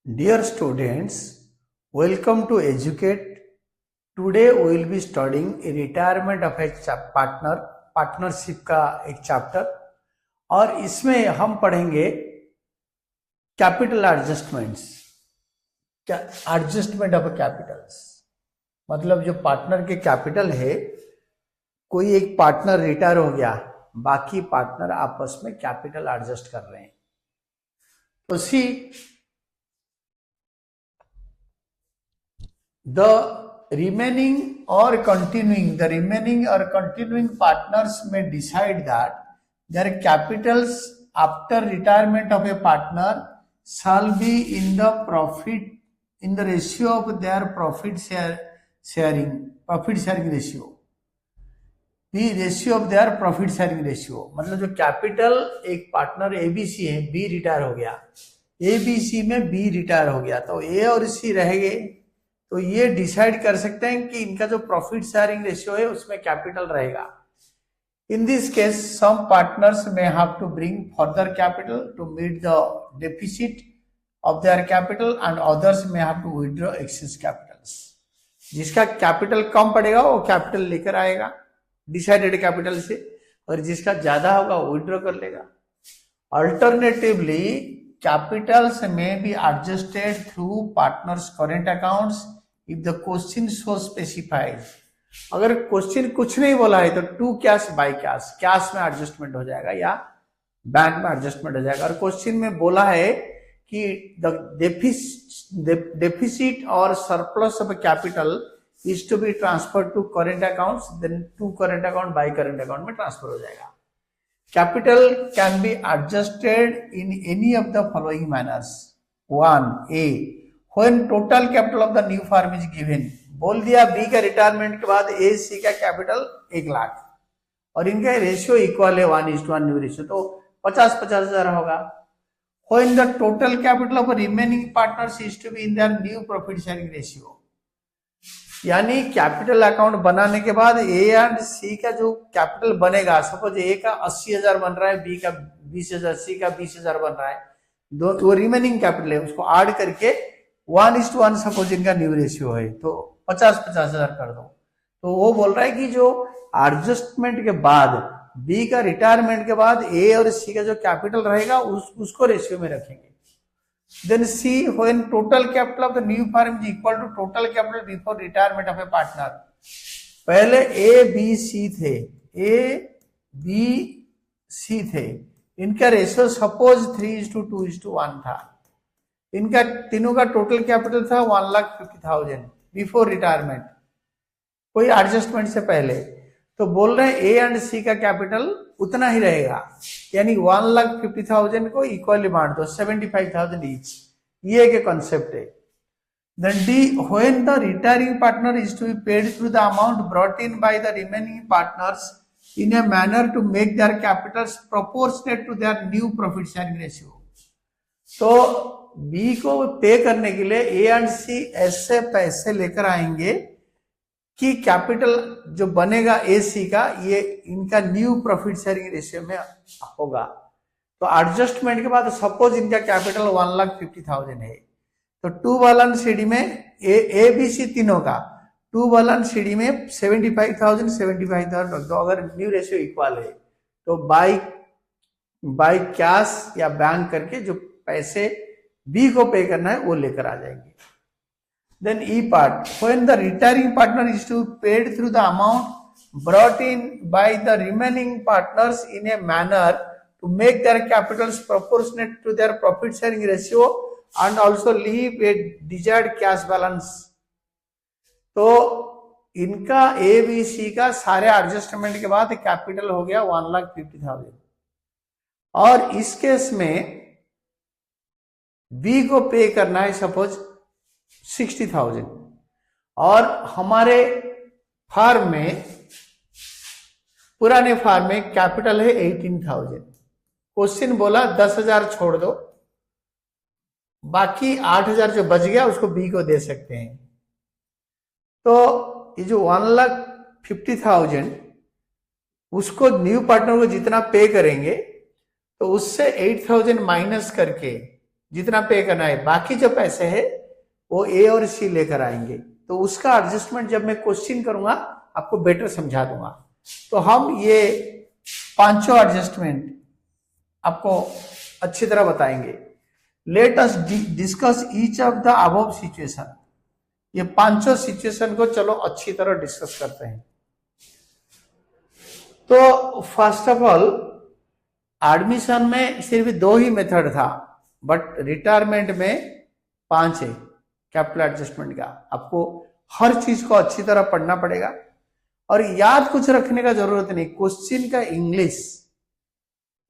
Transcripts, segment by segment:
Dear students, welcome to Educate. Today we will be studying a retirement of a partnership का एक chapter और इसमें हम पढ़ेंगे capital adjustments. Adjustment of Capitals मतलब जो पार्टनर के कैपिटल है, कोई एक पार्टनर रिटायर हो गया, बाकी पार्टनर आपस में कैपिटल एडजस्ट कर रहे हैं। तो सी the remaining or continuing partners may decide that their capitals after retirement of a partner shall be in the ratio of their profit sharing ratio, the ratio of their profit sharing ratio। मतलब जो capital एक partner ABC है, B retire हो गया, ABC में B retire हो गया, तो ए और सी रहेंगे, तो ये डिसाइड कर सकते हैं कि इनका जो प्रॉफिट शेयरिंग रेशियो है उसमें कैपिटल रहेगा। In this case some partners may have to bring further capital to meet the deficit of their capital and others may have to withdraw excess capitals. जिसका कैपिटल कम पड़ेगा वो capital लेकर आएगा decided capital से, और जिसका ज्यादा होगा वो विथड्रॉ कर लेगा। Alternatively capitals may be adjusted through partners current accounts if the question so specifies। अगर क्वेश्चन कुछ नहीं बोला है तो to cash by cash, cash में एडजस्टमेंट हो जाएगा या बैंक में एडजस्टमेंट हो जाएगा। और क्वेश्चन में बोला है कि द डेफिसिट और surplus of capital is to be transfer to current accounts, then to current account by current account में ट्रांसफर हो जाएगा। Capital can be adjusted in any of the following manners। 1A, when total capital of the new firm is given। बोल दिया B का retirement के बाद ए C का capital 1 lakh और इनका रेशियो इक्वल है 1:1 न्यू रेशियो, तो 50-50 हजार होगा। When the total capital of remaining partners is to be in their new profit sharing ratio, यानी कैपिटल अकाउंट बनाने के बाद ए एंड सी का जो कैपिटल बनेगा, सपोज ए का 80,000 बन रहा है, बी का 20,000, सी का 20,000 बन रहा है, वो रिमेनिंग कैपिटल है, उसको ऐड करके 1:1 सपोज इनका न्यू रेशियो है, तो 50-50 हजार कर दो। तो वो बोल रहा है कि जो एडजस्टमेंट के बाद बी का रिटायरमेंट के बाद ए और सी का जो कैपिटल रहेगा उसको रेशियो में रखेंगे। Then C, when total capital of the new firm is equal to total capital before retirement of a partner। पहले A, B, C थे, A, B, C थे, इनका रेशियो सपोज 3:2:1 था, इनका तीनों का टोटल कैपिटल था 1,50,000 बिफोर रिटायरमेंट, कोई एडजस्टमेंट से पहले। तो बोल रहे हैं ए एंड सी का कैपिटल उतना ही रहेगा, यानी 1,50,000 को इक्वली बांट दो, 75,000 ईच, ये एक कॉन्सेप्ट है। Then D, when the retiring partner is to be paid through the amount brought in by the remaining partners in a manner to make their capitals proportionate to their new profit sharing ratio. तो B को pay करने के लिए A and सी ऐसे पैसे लेकर आएंगे कि कैपिटल जो बनेगा ए सी का, ये इनका न्यू प्रॉफिट शेयरिंग रेशियो में होगा। तो एडजस्टमेंट के बाद सपोज इनका कैपिटल 1,50,000 है, तो 2 सीडी में ए बी सी तीनों का 2 सीडी में 75,000 रख दो। अगर न्यू रेशियो इक्वल है तो बाय कैश या बैंक करके जो पैसे बी को पे करना है वो लेकर आ जाएंगे। Then E part, when the retiring partner is to be paid through the amount brought in by the remaining partners in a manner to make their capitals proportionate to their profit sharing ratio and also leave a desired cash balance। तो इनका ए B सी का सारे adjustment के बाद capital हो गया 1,50,000, और इस केस में बी को पे करना है सपोज 60,000, और हमारे फार्म में, पुराने फार्म में कैपिटल है 18,000। क्वेश्चन बोला 10,000 छोड़ दो, बाकी 8,000 जो बच गया उसको बी को दे सकते हैं। तो ये जो 1,50,000 उसको न्यू पार्टनर को जितना पे करेंगे तो उससे 8,000 माइनस करके जितना पे करना है, बाकी जो पैसे है वो ए और सी लेकर आएंगे। तो उसका एडजस्टमेंट जब मैं क्वेश्चन करूंगा आपको बेटर समझा दूंगा। तो हम ये पांचों एडजस्टमेंट आपको अच्छी तरह बताएंगे। Let us discuss each of the above situation. ये पांचों सिचुएशन को चलो अच्छी तरह डिस्कस करते हैं। तो फर्स्ट ऑफ ऑल एडमिशन में सिर्फ 2 ही मेथड था, बट रिटायरमेंट में 5 है कैपिटल एडजस्टमेंट का। आपको हर चीज को अच्छी तरह पढ़ना पड़ेगा और याद कुछ रखने का जरूरत नहीं। क्वेश्चन का इंग्लिश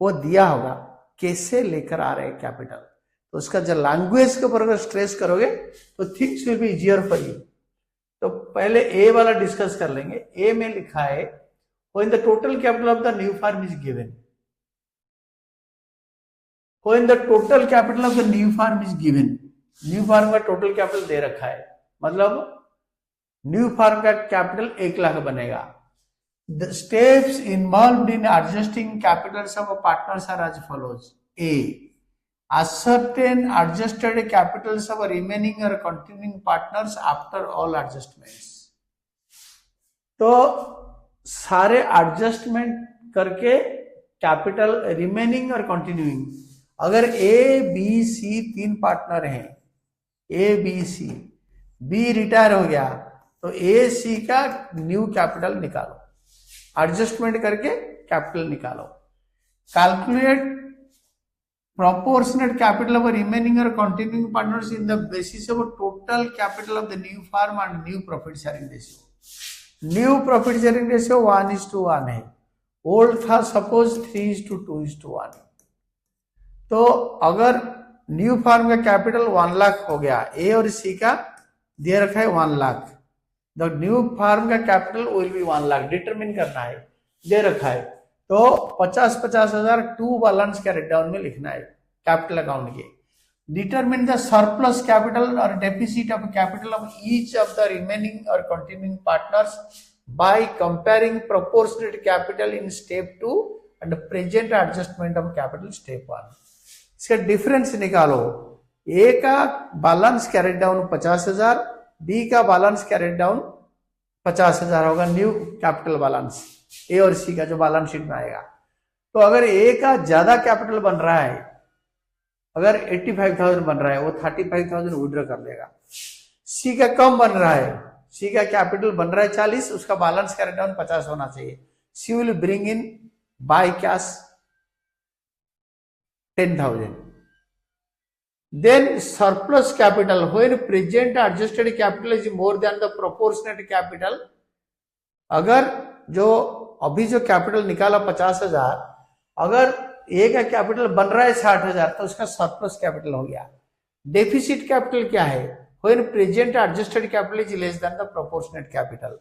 वो दिया होगा, कैसे लेकर आ रहे हैं कैपिटल, तो उसका जो लैंग्वेज के ऊपर अगर स्ट्रेस करोगे तो things will be easier for you. तो पहले ए वाला डिस्कस कर लेंगे। ए में लिखा है when the total capital of the new firm is given. When the total capital of the new firm is given, new firm का टोटल कैपिटल दे रखा है, मतलब न्यू फर्म का कैपिटल 1 लाख बनेगा। The steps involved in adjusting capitals of partners are as follows. A, ascertain adjusted capitals of remaining or continuing partners after all adjustments। तो सारे adjustment करके कैपिटल रिमेनिंग और कंटिन्यूइंग, अगर ए बी सी 3 partner हैं, A B C, B retire हो गया तो A C का न्यू कैपिटल निकालो, एडजस्टमेंट करके कैपिटल निकालो। Calculate proportionate capital of remaining or continuing partners in the basis of total capital of the new firm and new profit sharing ratio। New profit sharing ratio 1:1 है, old था suppose 3:2:1। तो अगर new firm का capital 1 lakh हो गया, ए और सी का दे रखा है 1 लाख, द न्यू फार्म का capital will be 1 lakh, determine करना है, दे रखा है। तो 50-50 हजार 2 बैलेंस कैरेट डाउन में लिखना है कैपिटल अकाउंट के। डिटरमिन द सरप्लस कैपिटल और deficit of capital of each of the remaining और continuing partners by comparing proportionate capital in step 2 and present adjustment of capital step 1। इसका difference निकालो। A का balance carried down 50,000, B का balance carried down 50,000 होगा new capital balance, ए और सी का जो balance sheet में आएगा। तो अगर ए का ज्यादा कैपिटल बन रहा है, अगर 85,000 बन रहा है, वो 35,000 विड्रॉ कर लेगा। सी का कम बन रहा है, सी का कैपिटल बन रहा है 40, उसका बैलेंस कैरेट डाउन 50 होना चाहिए। C will bring in by cash 10,000। Then surplus capital, when present adjusted capital is more than the proportionate capital। अगर जो अभी जो कैपिटल निकाला 50,000, अगर ए का कैपिटल बन रहा है 60,000 तो उसका सरप्लस कैपिटल हो गया। डेफिसिट कैपिटल क्या है? when present adjusted capital is less than the proportionate capital।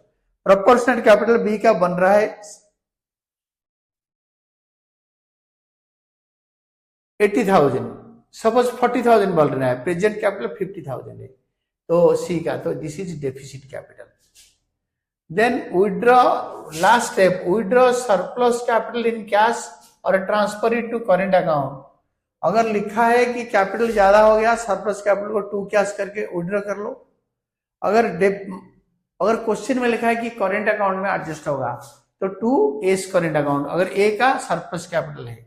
proportionate capital B का बन रहा है 80,000, सपोज 40,000 बन रहा है, प्रेजेंट कैपिटल 50,000 है, तो सी का, तो this is deficit capital. Then withdraw, last step, withdraw surplus capital in cash और transfer it to current account. अगर लिखा है कि कैपिटल ज्यादा हो गया, सरप्लस कैपिटल को 2 कैश करके विड्रॉ कर लो। अगर क्वेश्चन में लिखा है कि करेंट अकाउंट में एडजस्ट होगा तो 2 एस करेंट अकाउंट, अगर ए का सरप्लस कैपिटल है,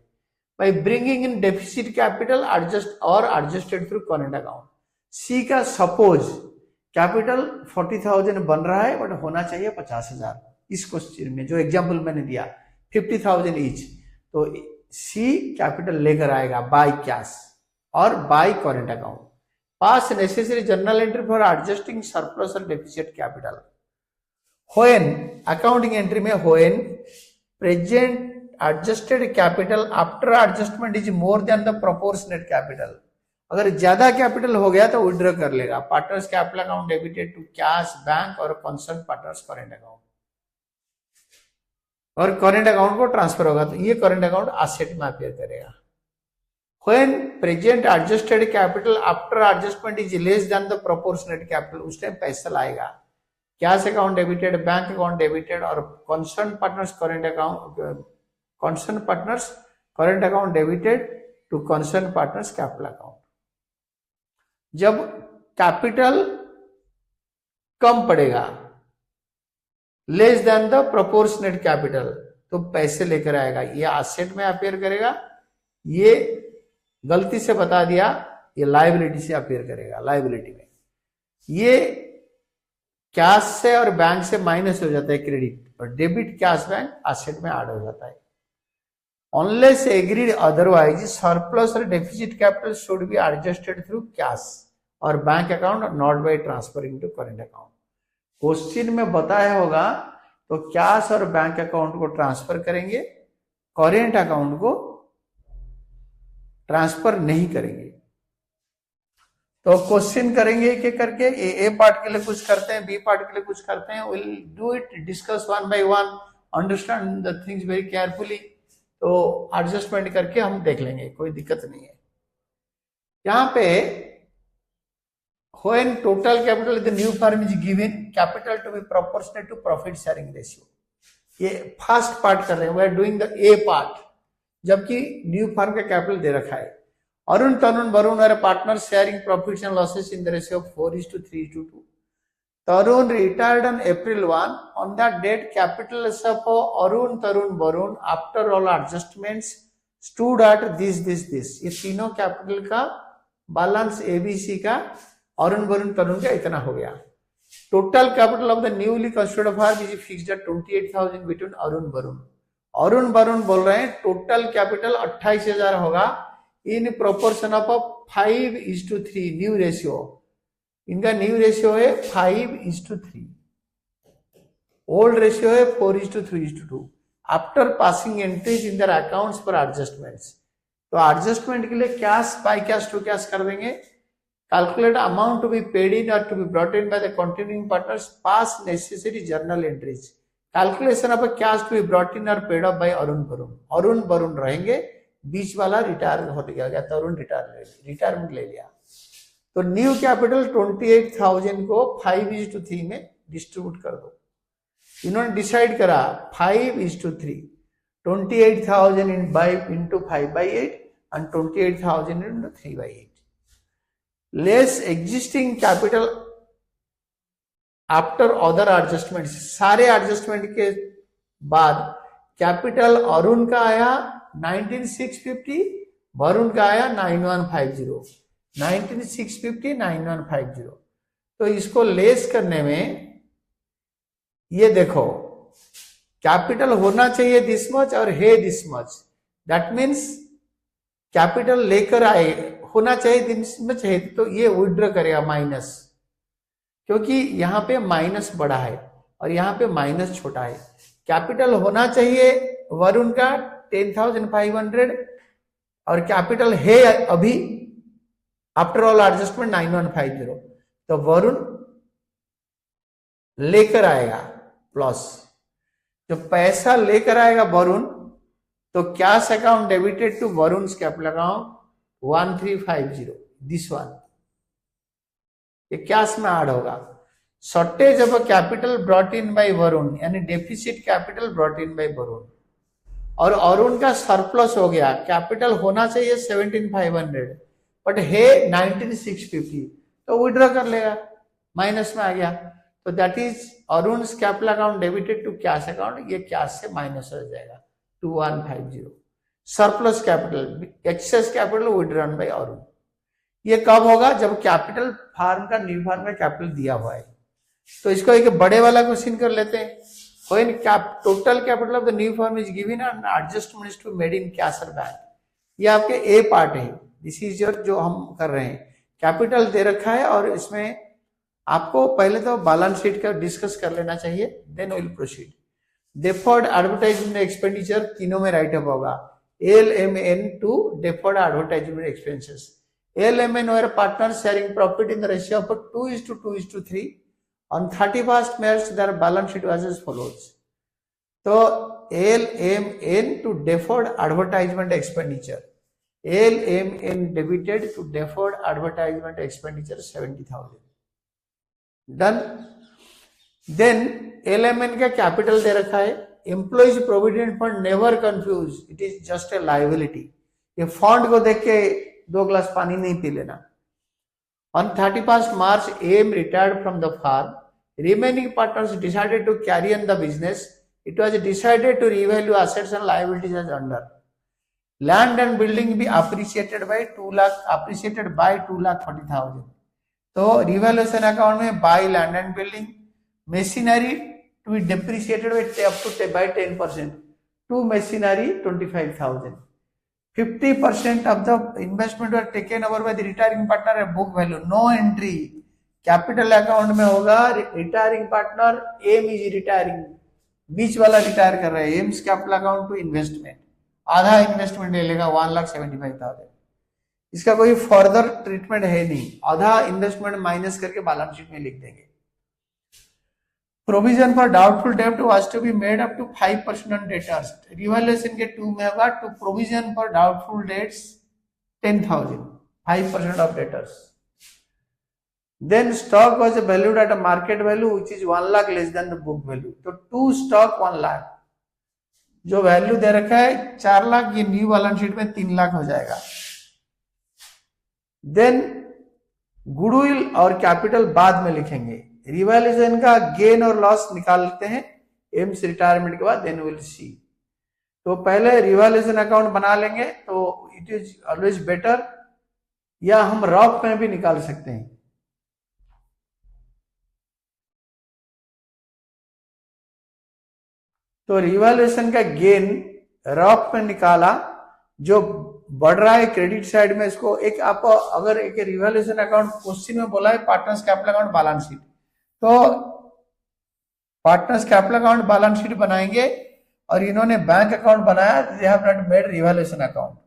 by bringing in deficit capital adjusted through current account। सी का सपोज कैपिटल 40,000 बन रहा है बट होना चाहिए 50,000, इस क्वेश्चन में जो एग्जांपल मैंने दिया 50,000 ईच, तो सी कैपिटल लेकर आएगा बाय कैश और by current account. Pass necessary journal entry for adjusting surplus और deficit capital. When accounting entry में when present adjusted capital after adjustment is more than the proportionate capital। अगर ज्यादा capital हो गया तो विड्रॉ कर लेगा। Partners capital account debited to cash, bank और कंसर्न पार्टनर्स करेंट अकाउंट, और करेंट अकाउंट को ट्रांसफर होगा तो ये करेंट अकाउंट एसेट में अपीयर करेगा। When present adjusted capital after adjustment is less than the proportionate capital, उस टाइम पैसा लाएगा। Cash account debited, bank account debited और concern partners current account, concerned partners current account debited to concerned partners capital account। जब capital कम पड़ेगा less than the proportionate capital, तो पैसे लेकर आएगा, ये एसेट में अपेयर करेगा, ये गलती से बता दिया ये लायबिलिटी से अपेयर करेगा, लायबिलिटी में। ये कैश से और बैंक से माइनस हो जाता है क्रेडिट, और डेबिट कैश बैंक एसेट में ऐड हो जाता है। Unless agreed otherwise, surplus or deficit capital should be adjusted through cash or bank account, not by transferring to current account. Question में बताया होगा तो कैश और बैंक अकाउंट को ट्रांसफर करेंगे, करेंट अकाउंट को ट्रांसफर नहीं करेंगे। तो क्वेश्चन करेंगे एक एक करके, ए पार्ट के लिए कुछ करते हैं, बी पार्ट के लिए कुछ करते हैं, will do it, discuss one by one, understand the things very carefully. तो एडजस्टमेंट करके हम देख लेंगे, कोई दिक्कत नहीं है। यहां पे when total capital of the new firm is given, capital to be proportionate to profit sharing ratio, ये फर्स्ट पार्ट कर रहे हैं, we are doing the A part, जबकि न्यू फर्म का कैपिटल दे रखा है। Arun Tarun Varun are partner sharing profits and losses in the ratio of 4:3:2। Tarun retired on April 1. On that date, capital asset for Arun, Tarun, Varun after all adjustments stood at this. ये तीनों capital का balance ABC का अरुण वरुण तरुण का इतना हो गया। Total capital of the newly constituted firm is fixed at 28,000 between Arun Varun. Arun Varun बोल रहे हैं टोटल कैपिटल 28,000 होगा in proportion of 5:3 new ratio. इनका न्यू रेशियो है 5:3, ओल्ड रेशियो है 4:3:2। After passing entries in their accounts for adjustments, तो एडजस्टमेंट के लिए cash by cash to cash कर देंगे। Calculate amount to be paid in और to be brought in by the continuing partners, pass necessary journal entries. Calculation of cash to be brought in और paid off by Arun Varun. Arun Varun रहेंगे, बीच वाला retire हो गया, तरुण retirement ले लिया। तो न्यू कैपिटल 28,000 को 5:3 में डिस्ट्रीब्यूट कर दो। इन्होंने डिसाइड करा 5:3, 28,000 into 5/8 and 28,000 into 3/8। Less existing capital after other adjustment, सारे एडजस्टमेंट के बाद कैपिटल अरुण का आया 19,650, वरुण का आया 9,150, 19,650 9,150। तो इसको लेस करने में ये देखो कैपिटल होना चाहिए दिस मच और है this much, that means capital लेकर आए होना चाहिए दिस मच है, तो ये विड्रॉ करेगा माइनस, क्योंकि यहाँ पे माइनस बड़ा है और यहाँ पे माइनस छोटा है। कैपिटल होना चाहिए वरुण का 10,500 और कैपिटल है अभी आफ्टर ऑल एडजस्टमेंट 9,150, तो वरुण लेकर आएगा प्लस, जो पैसा लेकर आएगा वरुण, तो cash account debited to Varun capital account 1350, this one, ये कैश में ऐड होगा। Shortage of capital brought in by Varun, यानी deficit capital brought in by Varun, और अरुण का सरप्लस हो गया। कैपिटल होना चाहिए 17,500 बट है 19,650, तो विड्रॉ कर लेगा, माइनस में आ गया। तो that is Arun capital account debited to cash account, ये कैश से माइनस हो जाएगा 2150। Surplus capital, excess capital withdrawn by Arun. ये कब होगा? जब कैपिटल फार्म का, न्यू फार्म का कैपिटल दिया हुआ है। तो इसको एक बड़े वाला क्वेश्चन कर लेते हैं। When total capital of the new firm is given and adjustment is to made in cash or bank, ये आपके ए पार्ट है, दिस इज योर, जो हम कर रहे हैं। कैपिटल दे रखा है और इसमें आपको पहले तो बैलेंस शीट का डिस्कस कर लेना चाहिए, then will proceed. Deferred advertisement expenditure तीनों में राइट अप होगा, LMN to deferred advertisement expenses. LMN were partners sharing profit in the ratio of 2:2:3 on 31st March, their balance sheet was as follows. So LMN to deferred advertisement expenditure, LMN debited to deferred advertisement expenditure 70,000, done। Then LMN का capital दे रखा है, employees provident fund never confuse, it is just a liability. ये fund को देख के 2 glass पानी नहीं पी लेना। On 31st March, AM retired from the firm. Remaining partners decided to carry on the business. It was decided to revalue assets and liabilities as under. Land and building be appreciated by 2,40,000. तो revaluation account में by land and building, machinery to be depreciated by 10%. To machinery 25,000. 50% of the investment were taken over by the retiring partner at book value. No entry. Capital account में होगा retiring partner, M is retiring, बीच वाला retire कर रहा है, M's capital account to investment, आधा investment ले लेगा 1,75,000. इसका कोई फर्दर ट्रीटमेंट है नहीं, आधा इन्वेस्टमेंट माइनस करके बैलेंस शीट में लिख देंगे. प्रोविजन फॉर डाउटफुल डेब्ट was to be made up to 5% on debtors. Revaluation के 2 में होगा to provision for doubtful debts 10,000, 5% of debtors. Then stock was valued at a market value which is 1 lakh less than the book value. तो to stock 1 lakh, जो value दे रखा है 4 लाख, ये new balance sheet में 3 लाख हो जाएगा. देन गुडविल और capital बाद में लिखेंगे. रिवैल्यूएशन का गेन और लॉस निकाल लेते हैं एम्स रिटायरमेंट के बाद, देन विल सी. तो पहले रिवैल्यूएशन अकाउंट बना लेंगे, तो इट इज ऑलवेज बेटर, या हम रॉफ में भी निकाल सकते हैं. तो रिवैल्यूएशन का गेन रॉफ में निकाला, जो बढ़ रहा है क्रेडिट साइड में, इसको एक आप अगर एक रिवैल्यूएशन अकाउंट क्वेश्चन में बोला है partners capital account balance sheet, तो partners capital account balance sheet बनाएंगे, और इन्होंने बैंक अकाउंट बनाया, they have not made revaluation account.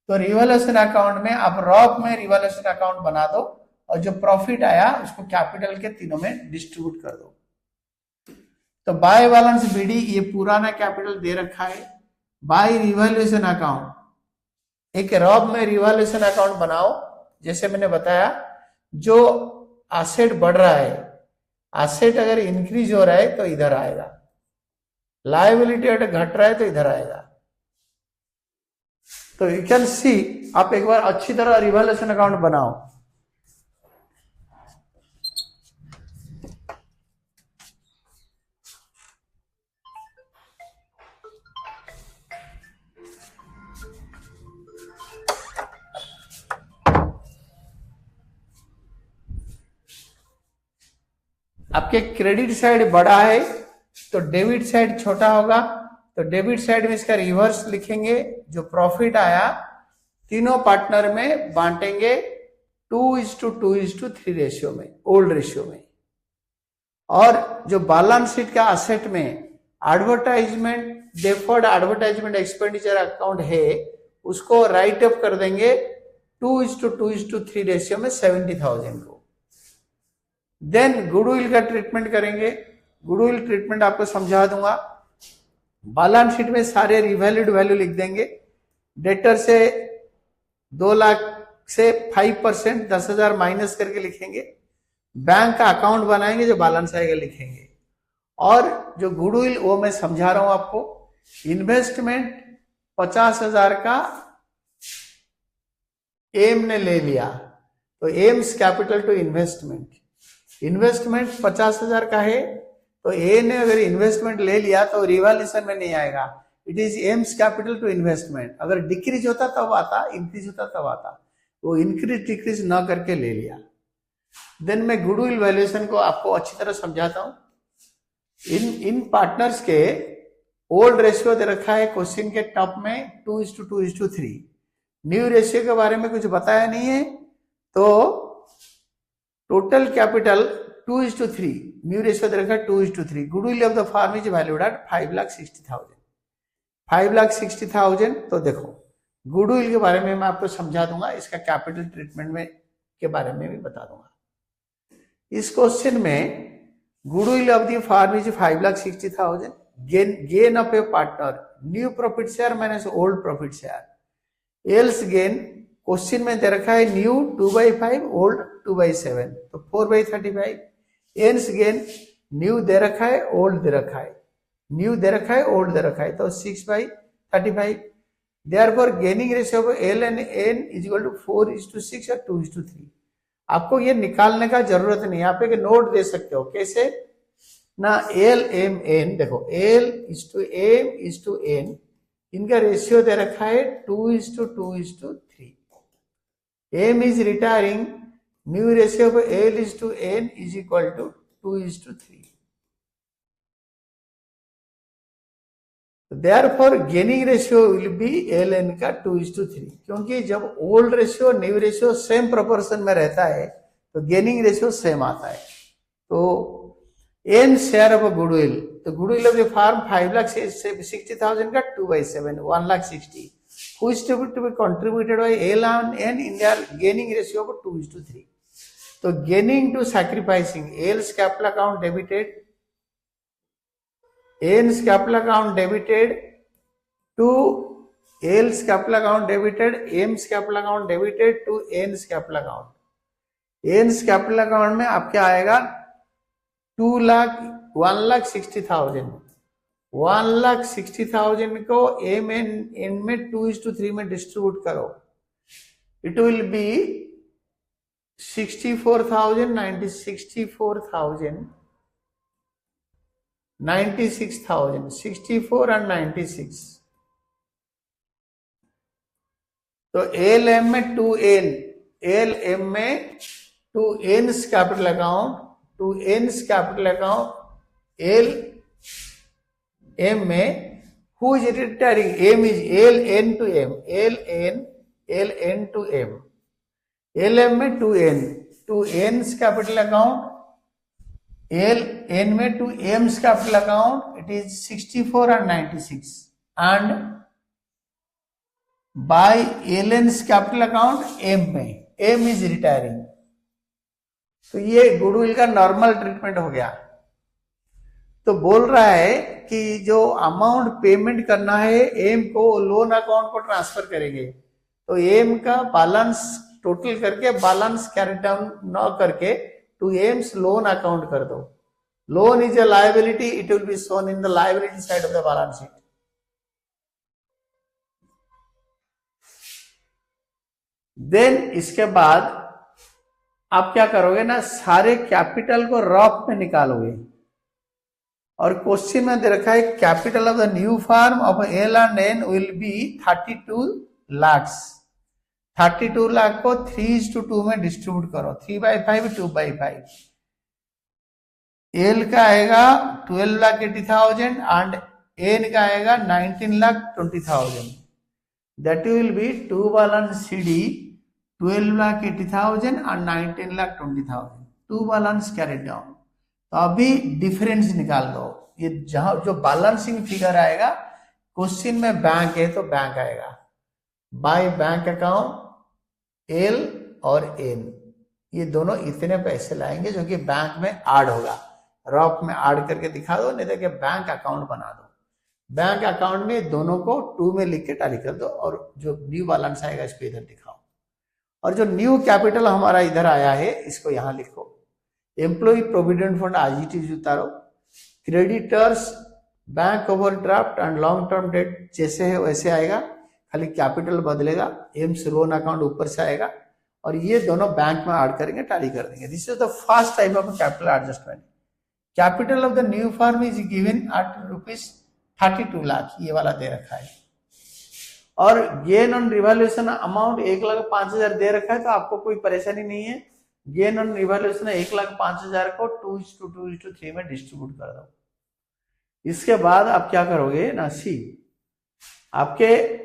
तो रिवैल्यूएशन अकाउंट में आप रॉफ में रिवैल्यूएशन अकाउंट बना दो, और जो प्रॉफिट आया उसको कैपिटल के तीनों में डिस्ट्रीब्यूट कर दो. तो बाय बैलेंस बीडी, ये पुराना कैपिटल दे रखा है. बाय रिवैल्यूएशन अकाउंट, एक रॉब में रिवैल्यूएशन अकाउंट बनाओ, जैसे मैंने बताया, जो एसेट बढ़ रहा है, एसेट अगर इंक्रीज हो रहा है तो इधर आएगा, लायबिलिटी अगर घट रहा है तो इधर आएगा. तो यू कैन सी, आप एक बार अच्छी तरह रिवैल्यूएशन अकाउंट बनाओ. आपके क्रेडिट साइड बड़ा है तो डेबिट साइड छोटा होगा, तो डेबिट साइड में इसका रिवर्स लिखेंगे. जो प्रॉफिट आया तीनों पार्टनर में बांटेंगे 2:2:3 रेशियो में, ओल्ड रेशियो में. और जो बैलेंस शीट का एसेट में advertisement, deferred advertisement expenditure account है, उसको राइट अप कर देंगे 2:2:3 रेशियो में 70,000 को. देन गुडविल का ट्रीटमेंट करेंगे. गुडविल ट्रीटमेंट आपको समझा दूंगा. बैलेंस शीट में सारे रिवैल्यूड वैल्यू लिख देंगे. डेटर से 2 लाख से 5% 10,000 माइनस करके लिखेंगे. बैंक का अकाउंट बनाएंगे, जो बैलेंस आएगा लिखेंगे. और जो गुडविल वो मैं समझा रहा हूं आपको. इन्वेस्टमेंट 50,000 का एम ने ले लिया, तो M's capital to investment, investment 50,000 का है, तो ए ने अगर इन्वेस्टमेंट ले लिया तो रिवैल्यूएशन में नहीं आएगा. It is M's capital to investment. अगर डिक्रीज होता तब आता, इंक्रीज होता तब आता. वो इंक्रीज डिक्रीज ना करके ले लिया. देन मैं गुडविल वैल्यूएशन को आपको अच्छी तरह समझाता हूं. इन पार्टनर्स के ओल्ड रेशियो दे रखा है क्वेश्चन के टॉप में 2:2:3. न्यू रेशियो के बारे में कुछ बताया नहीं है, तो टोटल कैपिटल 2:3, न्यू रेशियो दे रखा है 2:3. Goodwill of the firm is valued eight 5,60,000. 5,60,000. तो देखो गुडविल के बारे में मैं आपको समझा दूंगा, इसका कैपिटल ट्रीटमेंट में के बारे में भी बता दूंगा. इस क्वेश्चन में goodwill of the firm is 5,60,000. Gain of A partner, new profit share minus old profit share. Else gain, question में दे रखा है न्यू 2/5, ओल्ड 2/7, तो 4/35. एंस गेन, न्यू दे रखा है, ओल्ड दे रखा है, न्यू दे रखा है, ओल्ड दे रखा है, तो 6/35. Therefore gaining ratio of L and N is equal to 4:6 और 2:3. आपको ये निकालने का जरूरत नहीं, आप एक नोट दे सकते हो। कैसे ना, एल एम एन, देखो L is to M is to N, इनका रेशियो दे रखा है 2:2:3। M is retiring, new ratio of L is to N is equal to 2:3। Therefore gaining ratio will be L N का 2:3, क्योंकि जब old ratio new ratio same proportion में रहता है तो गेनिंग रेशियो सेम आता है। तो एन शेयर ऑफ गुडविल, तो गुडविल ऑफ द फर्म 5,60,000 का 2/7, 1,60,000, who is to be contributed by L and N in their gaining ratio of 2:3. तो gaining to sacrificing, L's capital account debited, N's capital account debited to L's capital account debited, M's capital account debited to N's capital account. N's capital account में आपके आएगा 1,60,000, 1,60,000 को M N में 2:3 में distribute करो, it will B 64,000, 96,000, 64 and 96। तो L M में 2n, L M में 2n's capital account, 2n's capital account L M में, who is retiring, M is L N to M, L N to M, L M में 2n, 2n's capital account, L N में 2m's capital account, it is 64 and 96, and by L N's capital account M में, M is retiring. तो ये goodwill का normal treatment हो गया। तो बोल रहा है कि जो अमाउंट पेमेंट करना है एम को, लोन अकाउंट को ट्रांसफर करेंगे, तो एम का बैलेंस टोटल करके बैलेंस कैरी डाउन न करके टू एम्स लोन अकाउंट कर दो। Loan is a liability, it will be shown in the liability side of the balance sheet. Then इसके बाद आप क्या करोगे ना, सारे कैपिटल को रफ में निकालोगे, और क्वेश्चन में दे रखा है capital of the new firm of L and N will be 32 lakhs। 32 lakh को 3:2 में डिस्ट्रीब्यूट करो, 3/5, 2/5। एल का आएगा 12,80,000 एंड एन का आएगा 19,20,000। That will be 2 balance CD 12,80,000 and 19,20,000, 2 balance carried down। तो अभी डिफरेंस निकाल दो। ये जहां जो बैलेंसिंग फिगर आएगा क्वेश्चन में बैंक है तो बैंक आएगा, बाय बैंक अकाउंट एल और एन, ये दोनों इतने पैसे लाएंगे जो कि बैंक में ऐड होगा। रॉप में ऐड करके दिखा दो, नहीं तो कि बैंक अकाउंट बना दो। बैंक अकाउंट में दोनों को 2 में लिख के टैली कर दो, और जो न्यू बैलेंस आएगा इस पे इधर दिखाओ। और जो न्यू कैपिटल हमारा इधर आया है इसको यहां लिखो। एम्प्लॉय प्रोविडेंट फंड आज इट इज उतारो, creditors bank overdraft and long term debt जैसे है वैसे आएगा, खाली कैपिटल बदलेगा, एम्स लोन अकाउंट ऊपर से आएगा, और ये दोनों बैंक में ऐड करेंगे, टैली कर देंगे। This is the first type of capital adjustment. Capital of the new firm is given at ₹32 lakh, ये वाला दे रखा है। और गेन ऑन रिवैल्यूएशन अमाउंट 1,05,000 दे रखा है, तो आपको कोई परेशानी नहीं है। गेन ऑन रिवैल्यूएशन 1,05,000 को 2:2:3 में डिस्ट्रीब्यूट कर दो। इसके बाद आप क्या करोगे ना, सी आपके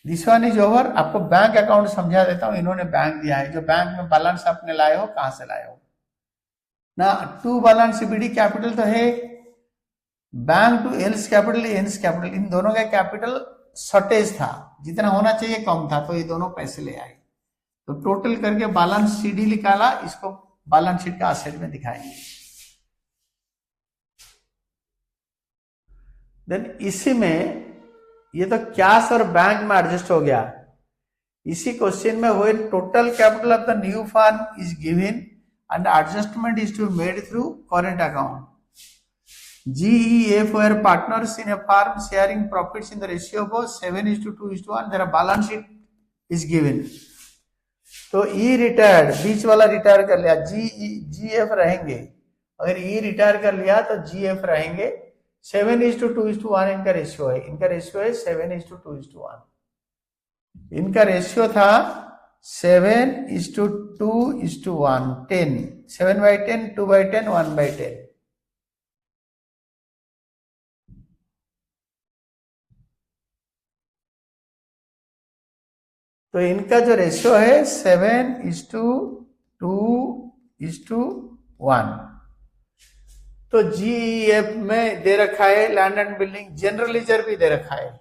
दिस वन इज ओवर। आपको बैंक अकाउंट समझा देता हूं, इन्होंने बैंक दिया है, जो बैंक में बैलेंस आपने लाए हो कहां से लाए हो ना। 2 बैलेंस बीडी कैपिटल तो है, bank to L's capital, N's capital, इन दोनों का कैपिटल शॉर्टेज था, जितना होना चाहिए कम था, तो ये दोनों पैसे ले आए। तो टोटल करके बैलेंस सीडी निकाला, इसको बैलेंस शीट का एसेट में दिखाएंगे। देन इसी में ये तो कैश और बैंक में एडजस्ट हो गया। इसी क्वेश्चन में when total capital of the new firm is given and adjustment is to made through current account. GEF were partners in a firm sharing profits in the ratio of 7:2:1. Their balance sheet is given. तो ई retired, बीच वाला retire कर लिया, जी F रहेंगे। अगर ई retire कर लिया तो जी F रहेंगे। 7:2:1 इनका रेशियो है, इनका रेशियो है 7:2:1। इनका रेशियो था 7:2:1, 10, 7/10, 2/10, 1/10। तो इनका जो रेशियो है 7:2:1। तो जीईएफ में दे रखा है land and building, general ledger भी दे रखा है,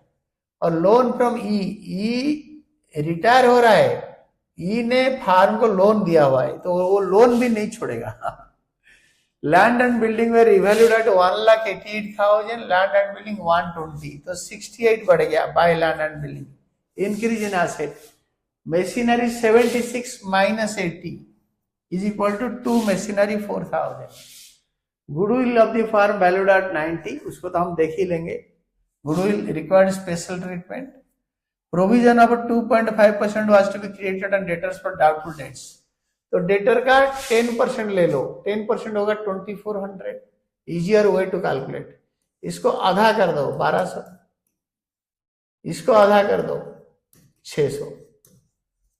और लोन फ्रॉम ई रिटायर हो रहा है, ई ने फार्म को लोन दिया हुआ है, तो वो लोन भी नहीं छोड़ेगा। लैंड एंड बिल्डिंग में revalued at 1,88,000, land and building 120, तो 68 बढ़ गया by land and building, increase in asset. Machinery 76 minus 80 is equal to 2 machinery 4,000. Goodwill of the firm valued at 90, उसको तो हम देख ही लेंगे। Goodwill required special treatment. Provision of 2.5% was to be created on debtors for doubtful debts. तो debtor का 10% ले लो, 10% होगा 2400, easier way to calculate। इसको आधा कर दो 1200, इसको आधा कर दो 600।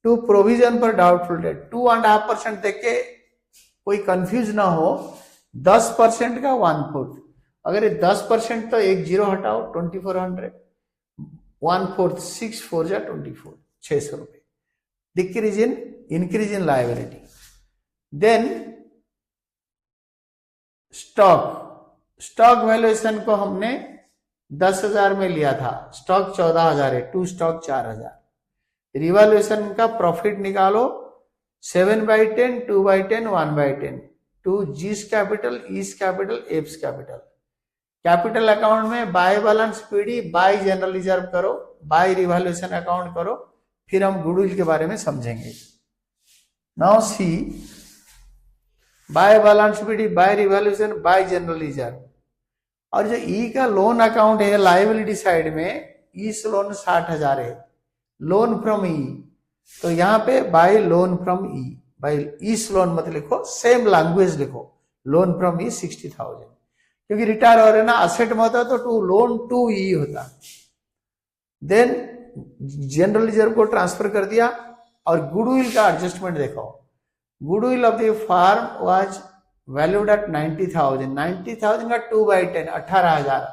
टू प्रोविजन पर डाउटफुल डेट 2.5% देख के कोई कंफ्यूज ना हो, 10% का 1/4, अगर ये 10% तो एक जीरो हटाओ 2400, 1/4 6 4 जा 24, 600 रुपए। Decrease in increase in liability. Then stock valuation को हमने 10,000 में लिया था, स्टॉक 14,000 है, टू स्टॉक 4,000। रिवैल्यूएशन का प्रॉफिट निकालो 7/10, 2/10, 1/10, to G's capital, E's capital, F's capital. Capital account में by balance P D, by general reserve करो, बाय रिवैल्यूएशन अकाउंट करो, फिर हम गुडविल के बारे में समझेंगे। Now C by balance P D, by revaluation, by general reserve. और जो ई का लोन अकाउंट है लायबिलिटी साइड में, ईस लोन 60,000 है, लोन फ्रॉम ई, तो यहां पे by loan from E, by E's loan मत लिखो, सेम लैंग्वेज लिखो, लोन फ्रॉम ई 60,000, क्योंकि रिटायर हो रहे ना, असेट में होता तो टू लोन टू ई होता। देन जनरल रिजर्व को ट्रांसफर कर दिया, और गुडविल का एडजस्टमेंट देखो। Goodwill of the firm was valued at 90,000, 90,000 का 2/10, 18,000,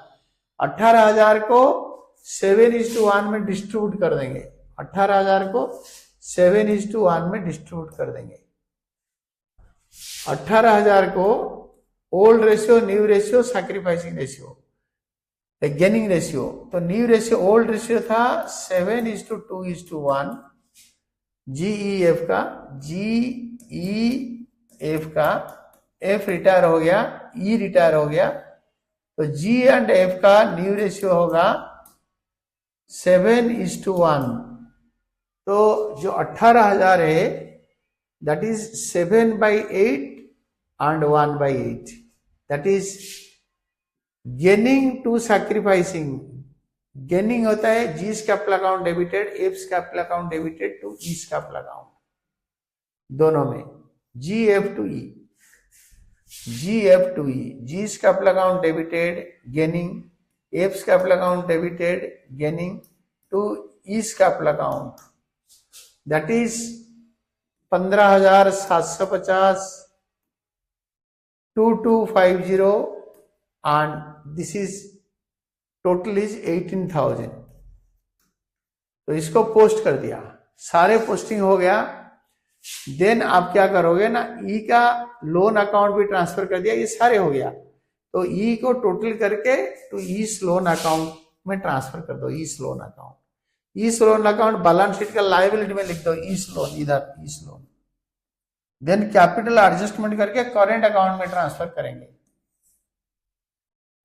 18,000 को 7:1 में डिस्ट्रीब्यूट कर देंगे, 18,000 को 7:1 में डिस्ट्रीब्यूट कर देंगे। 18,000 को old ratio, new ratio, sacrificing ratio, gaining ratio. तो न्यू रेशियो, ओल्ड रेशियो था 7:2:1 जीईएफ का, जीईएफ का, एफ रिटायर हो गया, ई रिटायर हो गया, तो जी एंड एफ का न्यू रेशियो होगा 7:1। तो जो 18,000 है that is 7/8 and 1/8, that is gaining to sacrificing. Gaining होता है G's capital account debited, F's capital account debited to E's capital account, दोनों में G F to E, G F to E, G's capital account debited gaining, F's capital account debited gaining to E's capital account, that is 15,750, 2250, and this is total is 18,000। तो इसको post कर दिया, सारे posting हो गया। Then आप क्या करोगे ना, ई का लोन अकाउंट भी ट्रांसफर कर दिया, ये सारे हो गया, तो ई को टोटल करके टू ईस लोन अकाउंट में ट्रांसफर कर दो, ईस लोन अकाउंट। ईस लोन अकाउंट बैलेंस शीट का लायबिलिटी में लिख दो ईस लोन, इधर ईस लोन। देन कैपिटल एडजस्टमेंट करके करेंट अकाउंट में ट्रांसफर करेंगे।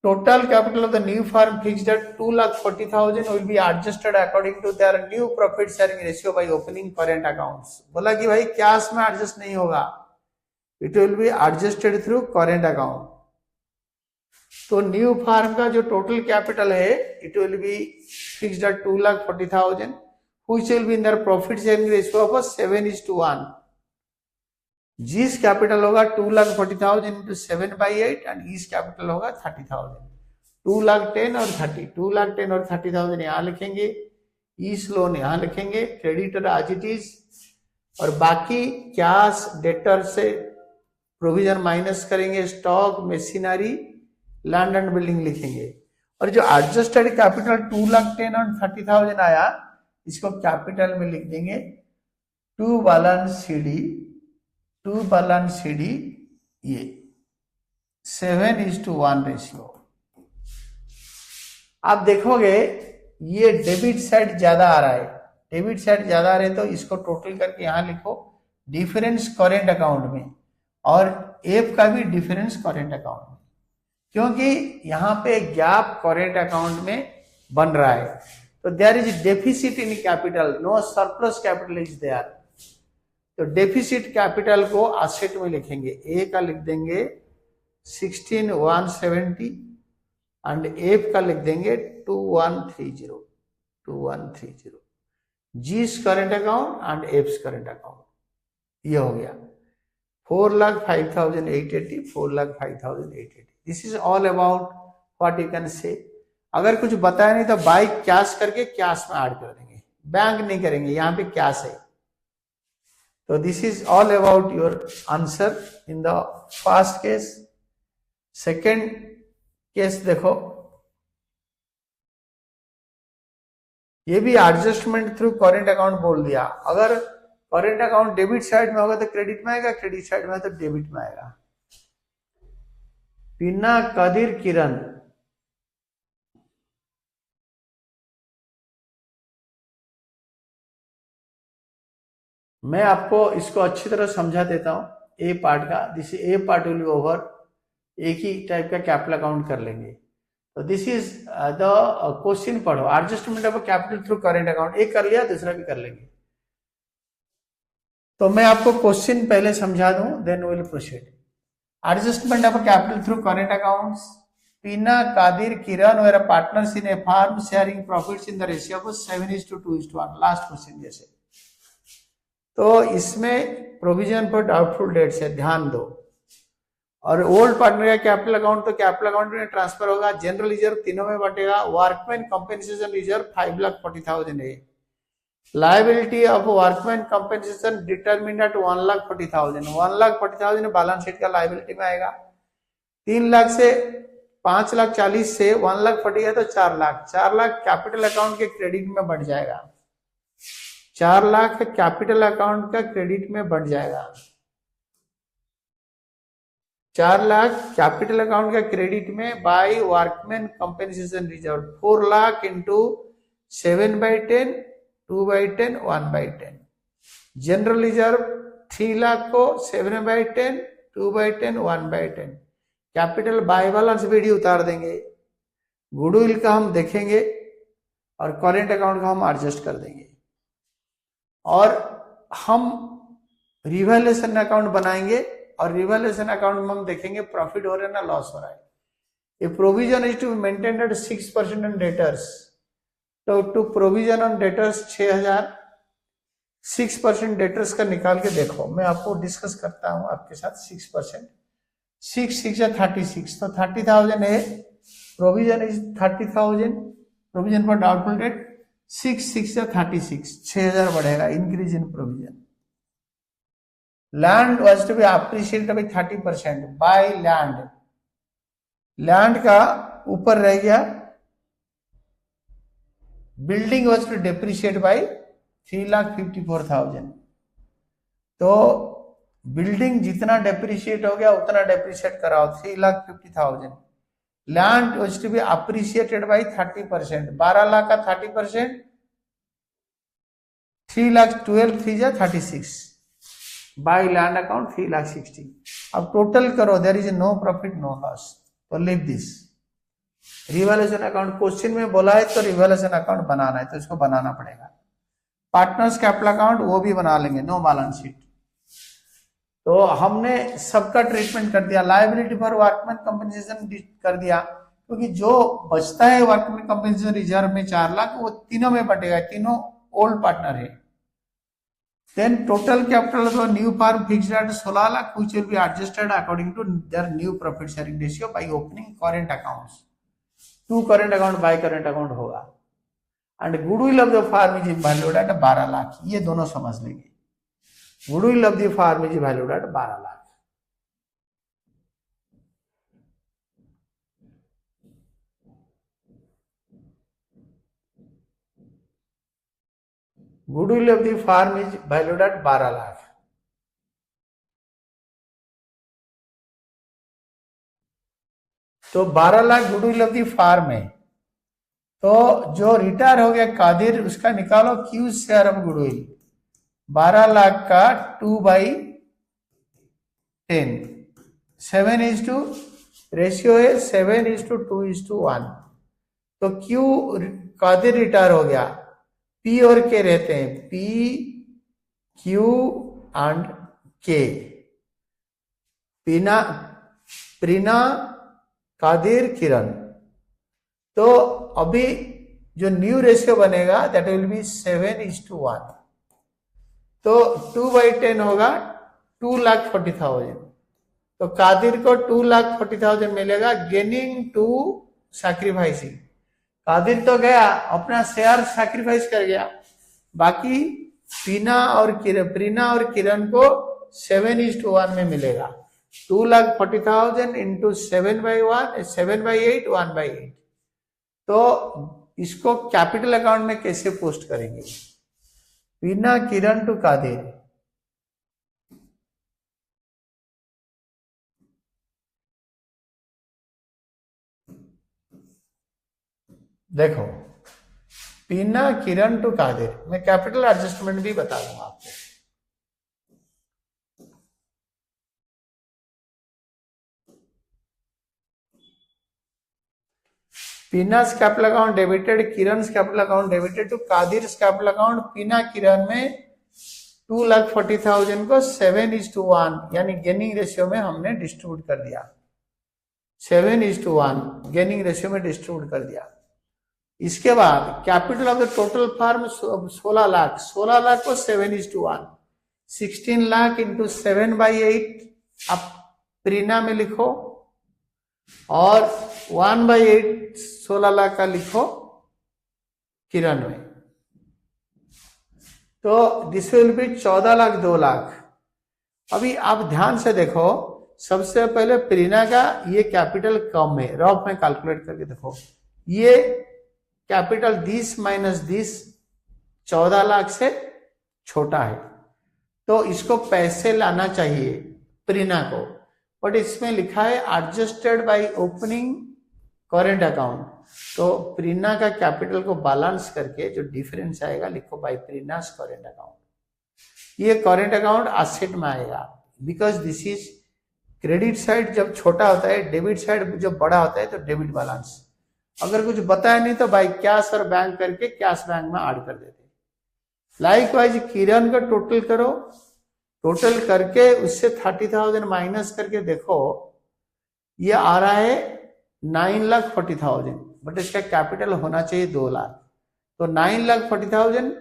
Total capital of the new firm fixed at 2,40,000 will be adjusted according to their new profit sharing ratio by opening current accounts। बोला कि भाई कैश में adjust नहीं होगा, it will be adjusted through current account। तो new firm का जो total capital है it will be fixed at 2,40,000, which will be in their profit sharing ratio of 7:1. जीस कैपिटल होगा 2,40,000 इंटू 7/8 एंड ईस कैपिटल होगा 30,000. 2,10,000 और 30, 2,10,000 और 30,000 यहाँ लिखेंगे, ईस लोन यहाँ लिखेंगे, क्रेडिटर एज इट इज, और बाकी कैश डेटर से प्रोविजन माइनस करेंगे, stock, machinery, land and building लिखेंगे. और जो एडजस्टेड कैपिटल 2,10,000 और 30,000 आया, इसको कैपिटल में लिख देंगे टू बैलेंस सीडी ये 7:1 रेशियो. आप देखोगे ये डेबिट साइड ज्यादा आ रहा है, डेबिट साइड ज्यादा आ रहे तो इसको टोटल करके यहां लिखो डिफरेंस करेंट अकाउंट में, और एफ का भी डिफरेंस करेंट अकाउंट में, क्योंकि यहाँ पे गैप करेंट अकाउंट में बन रहा है. तो there is deficit in capital, no surplus capital is there. तो डेफिसिट कैपिटल को असेट में लिखेंगे, ए का लिख देंगे 16,170 एंड एफ का लिख देंगे 2,130. G's current account and F's current account. ये हो गया 4,05,880, 4,05,880. This is all about what you can say. अगर कुछ बताया नहीं तो बाय कैश करके कैश में ऐड कर देंगे, बैंक नहीं करेंगे, यहाँ पे कैश है. तो this is all about your answer in the first case. Second case देखो, ये भी एडजस्टमेंट थ्रू करेंट अकाउंट बोल दिया. अगर करेंट अकाउंट डेबिट साइड में होगा तो क्रेडिट में आएगा, क्रेडिट साइड में है तो डेबिट में आएगा. पीना कदीर किरण, मैं आपको इसको अच्छी तरह समझा देता हूं. ए पार्ट का, this A part will be over. एक ही टाइप का कैपिटल अकाउंट कर लेंगे. तो दिस इज द क्वेश्चन पढ़ो, adjustment of capital through current account. एक कर लिया, दूसरा भी कर लेंगे. तो मैं आपको क्वेश्चन पहले समझा दूं, then will proceed. Adjustment of capital through current accounts. Pina, Kadir, Kiran were partners in a firm sharing profits in the ratio of 7:2:1. Last question जैसे. तो इसमें प्रोविजन फॉर डाउटफुल डेट्स है, ध्यान दो. और ओल्ड पार्टनर का कैपिटल अकाउंट तो कैपिटल अकाउंट में ट्रांसफर होगा. जनरल रिजर्व तीनों में बटेगा. वर्कमैन कंपेंसेशन रिजर्व 5,40,000 है. Liability of workman compensation determined at 1,40,000. 1,40,000 balance sheet का लायबिलिटी में आएगा. 3 लाख से 5,40,000 से 1,40,000 है तो 4 लाख. 4 लाख कैपिटल अकाउंट के क्रेडिट में बढ़ जाएगा. 4 लाख कैपिटल अकाउंट का क्रेडिट में बढ़ जाएगा. 4 लाख कैपिटल अकाउंट का क्रेडिट में by workman compensation reserve. 4 lakh into 7/10, 2/10, 1/10. General reserve 3 lakh को 7/10, 2/10, 1/10. कैपिटल बाय बैलेंस भी उतार देंगे. गुडविल का हम देखेंगे और करेंट अकाउंट का हम एडजस्ट कर देंगे. और हम रिवैल्यूएशन अकाउंट बनाएंगे और रिवैल्यूएशन अकाउंट में हम देखेंगे प्रॉफिट हो रहा है ना लॉस हो रहा है. A provision is to be maintained at 6% on debtors. तो to provision on debtors 6,000. 6% debtors का निकाल के देखो, मैं आपको डिस्कस करता हूं आपके साथ. 6%, 6 या 36, तो 30,000 है. Provision is 30,000, provision for doubtful debt. 6 या 36, 6,000 बढ़ेगा. Increase in provision. Land was to be appreciated by 30%. By land, land का ऊपर रह गया. Building was to depreciate by 3,54,000. तो बिल्डिंग जितना डेप्रिशिएट हो गया उतना डेप्रिशिएट कराओ, 3,50,000. Land was to be appreciated by 30%. 12 lakh का 30%, 3,12,000, 3 या 36. By land account 3,60,000. अब टोटल करो, there is no profit no loss. तो लिख दिस. रिवैल्यूएशन अकाउंट क्वेश्चन में बोला है तो रिवैल्यूएशन अकाउंट बनाना है तो इसको बनाना पड़ेगा. पार्टनर्स कैपिटल अकाउंट वो भी बना लेंगे, नो बैलेंस शीट. तो हमने सबका ट्रीटमेंट कर दिया. लायबिलिटी फॉर वर्कमैन कंपेंसेशन कर दिया, क्योंकि जो बचता है वर्कमैन कंपेंसेशन रिजर्व में 4 लाख वो तीनों में बटेगा. तीनों ओल्ड पार्टनर है। Then total capital of new firm fixed at 16 lakh which will be adjusted according to their new profit sharing ratio by opening current accounts. 2 current account by current account होगा। And goodwill of the firm is valued at 12 lakh. ये दोनों समझ लेंगे। Goodwill of the firm is valued at 12 lakh. Goodwill of the firm is valued at 12 lakh. तो 12 lakh goodwill of the firm है। तो जो retire हो गया कादिर, उसका निकालो Q share of goodwill. 12 lakh का 2/10, 7:2 रेशियो है 7:2:1। तो क्यू कादिर रिटायर हो गया, पी और के रहते हैं, पी क्यू एंड के। प्रीना कादिर किरण। तो अभी जो न्यू रेशियो बनेगा दैट विल बी 7:1। तो 2/10 होगा 2,40,000। तो कादिर को 2,40,000 मिलेगा गेनिंग टू सैक्रिफाइसिंग। कादिर तो गया अपना शेयर सैक्रिफाइस कर गया, बाकी प्रीना और किरण को 7:1 में मिलेगा। 2,40,000 इंटू 7/8 1/8। तो इसको कैपिटल अकाउंट में कैसे पोस्ट करेंगे? प्रीना किरण टू कादिर। देखो, प्रीना किरण टू कादिर, मैं कैपिटल एडजस्टमेंट भी बता दूंगा आपको। पीना's capital account debited, किरण's capital account debited to कादिर's capital account। पीना किरण में 2,40,000 को 7:1 यानी गेनिंग रेशियो में हमने डिस्ट्रीब्यूट कर दिया। 7:1 गेनिंग रेशियो में डिस्ट्रीब्यूट कर दिया। इसके बाद capital of the total firm 16 lakh. 16 lakh को 7:1, 16 लाख इंटू 7/8 आप प्रीना में लिखो, और 1/8 16 लाख का लिखो किरण में। तो this will B 14 lakh 2 lakh. अभी आप ध्यान से देखो, सबसे पहले प्रीना का ये कैपिटल कम है, रफ में कैलकुलेट करके देखो। ये capital this minus this 14 lakh से छोटा है, तो इसको पैसे लाना चाहिए प्रीना को। बट इसमें लिखा है adjusted bye opening current account. तो प्रीना का कैपिटल को बैलेंस करके जो डिफरेंस आएगा लिखो बाय प्रीनास करेंट अकाउंट। ये करेंट अकाउंट एसेट में आएगा, because this is credit side जब छोटा होता है, डेबिट साइड जब बड़ा होता है तो डेबिट बैलेंस। अगर कुछ बताया नहीं तो बाय कैश और बैंक करके कैश बैंक में ऐड कर देते। लाइकवाइज किरण का टोटल करो, टोटल करके उससे 30,000 माइनस करके देखो, ये आ रहा है 9,40,000, बट इसका कैपिटल होना चाहिए 2 लाख। तो 9,40,000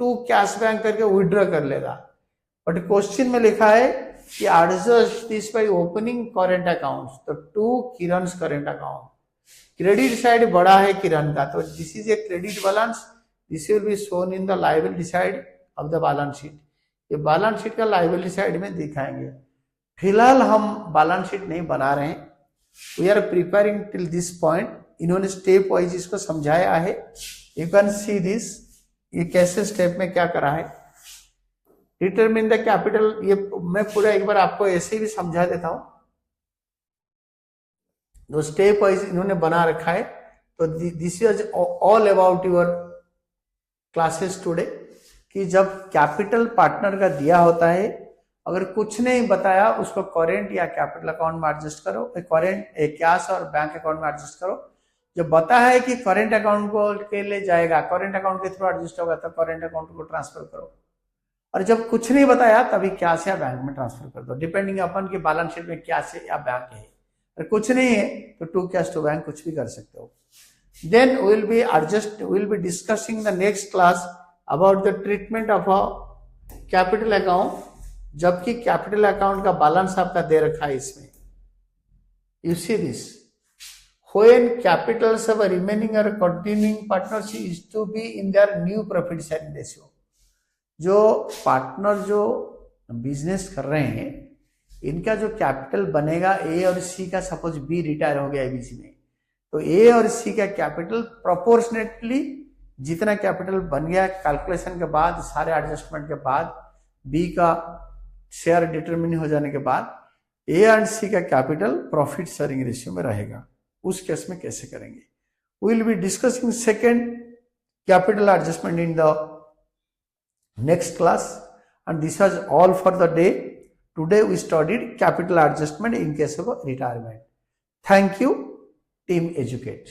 टू कैश बैंक करके विड्रॉ कर लेगा। बट क्वेश्चन में लिखा है कि adjust this by opening current accounts, तो to Kiran's current account. Credit side बड़ा है किरण का, तो this is a credit balance, this will be shown in the liability side of the balance sheet. ये बैलेंस शीट का लायबिलिटी साइड में दिखाएंगे। फिलहाल हम बैलेंस शीट नहीं बना रहे हैं, we are preparing till this point. इन्होंने स्टेप वाइज इसको समझाया है, यू कैन सी दिस, ये कैसे स्टेप में क्या करा है। डिटरमिन द कैपिटल, ये मैं पूरा एक बार आपको ऐसे भी समझा देता हूं, जो स्टेप वाइज इन्होंने बना रखा है। तो this is all about your classes today, कि जब कैपिटल पार्टनर का दिया होता है, अगर कुछ नहीं बताया उसको करेंट या कैपिटल अकाउंट में एडजस्ट करो, करेंट कैश और बैंक अकाउंट में एडजस्ट करो। जब बता है कि करेंट अकाउंट को के लिए जाएगा, करेंट अकाउंट के थ्रू एडजस्ट होगा, तो करेंट अकाउंट को ट्रांसफर करो। और जब कुछ नहीं बताया तभी कैश या बैंक में ट्रांसफर कर दो, डिपेंडिंग अपन की बैलेंस शीट में कैश है या बैंक है। अगर कुछ नहीं है तो टू कैश टू बैंक कुछ भी कर सकते हो। Then will be discussing the next class about the treatment of a capital account, जबकि कैपिटल अकाउंट का बैलेंस आपका दे रखा है इसमें। You see this, when capitals of a remaining or continuing partnership is to be in their new profit sharing ratio, जो partner जो business कर रहे हैं इनका जो कैपिटल बनेगा ए और सी का, सपोज बी रिटायर हो गया बीच में, तो ए और सी का कैपिटल प्रोपोर्शनेटली जितना कैपिटल बन गया कैलकुलेशन के बाद, सारे एडजस्टमेंट के बाद, बी का शेयर डिटरमिन हो जाने के बाद ए एंड सी का कैपिटल प्रॉफिट शेयरिंग रेशियो में रहेगा। उस केस में कैसे करेंगे, we will be discussing second capital adjustment in the next class, and this was all for the day. Today we studied capital adjustment in case of retirement. Thank you, Team Educate.